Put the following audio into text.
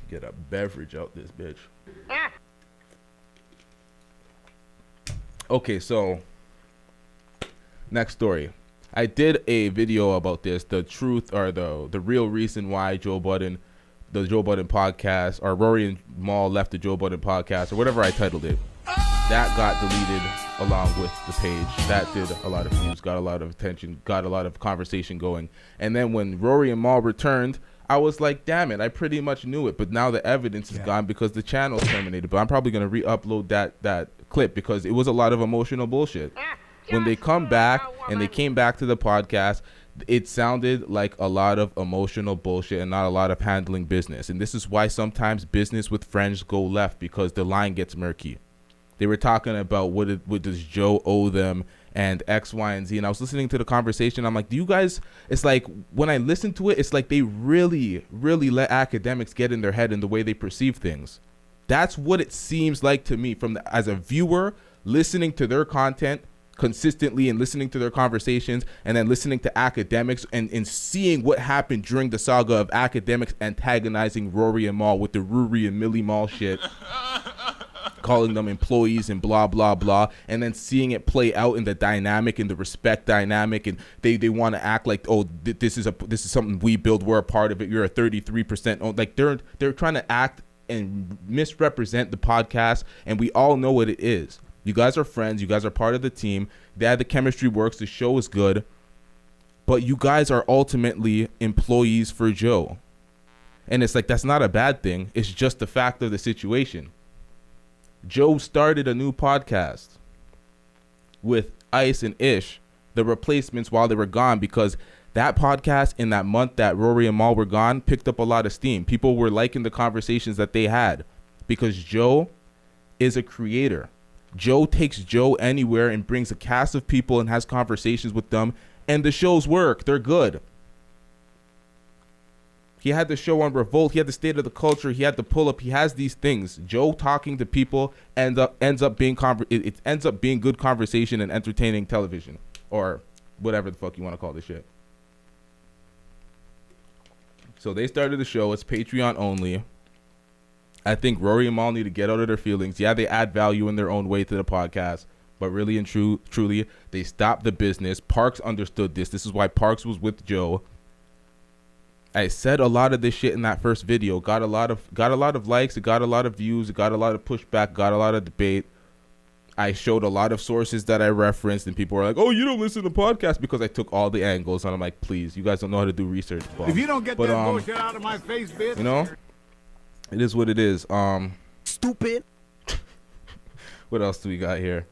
Get a beverage out this bitch. Okay, so next story. I did a video about this, the truth or the real reason why the Joe Budden podcast, or Rory and Mal left the Joe Budden podcast, or whatever I titled it. That got deleted along with the page. That did a lot of views, got a lot of attention, got a lot of conversation going. And then when Rory and Mal returned, I was like, damn it, I pretty much knew it. But now the evidence is gone because the channel's terminated. But I'm probably going to re-upload that clip because it was a lot of emotional bullshit. When they come back and they came back to the podcast, it sounded like a lot of emotional bullshit and not a lot of handling business. And this is why sometimes business with friends go left, because the line gets murky. They were talking about what does Joe owe them and X, Y, and Z. And I was listening to the conversation. I'm like, do you guys, it's like when I listen to it, it's like they really, really let academics get in their head in the way they perceive things. That's what it seems like to me as a viewer, listening to their content consistently and listening to their conversations and then listening to academics and seeing what happened during the saga of academics antagonizing Rory and Mal with the Rory and Millie Mal shit. Calling them employees and blah, blah, blah, and then seeing it play out in the dynamic, in the respect dynamic, and they want to act like, oh, this is something we build, we're a part of it, you're a 33%. Like they're trying to act and misrepresent the podcast, and we all know what it is. You guys are friends, you guys are part of the team, the chemistry works, the show is good, but you guys are ultimately employees for Joe. And it's like, that's not a bad thing, it's just the fact of the situation. Joe started a new podcast with Ice and Ish, the replacements, while they were gone, because that podcast in that month that Rory and Mal were gone picked up a lot of steam. People were liking the conversations that they had because Joe is a creator. Joe takes Joe anywhere and brings a cast of people and has conversations with them, and the shows work. They're good. He had the show on Revolt. He had the State of the Culture. He had the Pull Up. He has these things. Joe talking to people ends up being good conversation and entertaining television, or whatever the fuck you want to call this shit. So they started the show. It's Patreon only. I think Rory and Mal need to get out of their feelings. Yeah, they add value in their own way to the podcast, but really and truly, they stopped the business. Parks understood this. This is why Parks was with Joe. I said a lot of this shit in that first video. Got a lot of likes. It got a lot of views. It got a lot of pushback. Got a lot of debate. I showed a lot of sources that I referenced, and people were like, "Oh, you don't listen to podcasts," because I took all the angles. And I'm like, "Please, you guys don't know how to do research." Bob. If you don't get that bullshit out of my face, bitch. You know, it is what it is. Stupid. What else do we got here?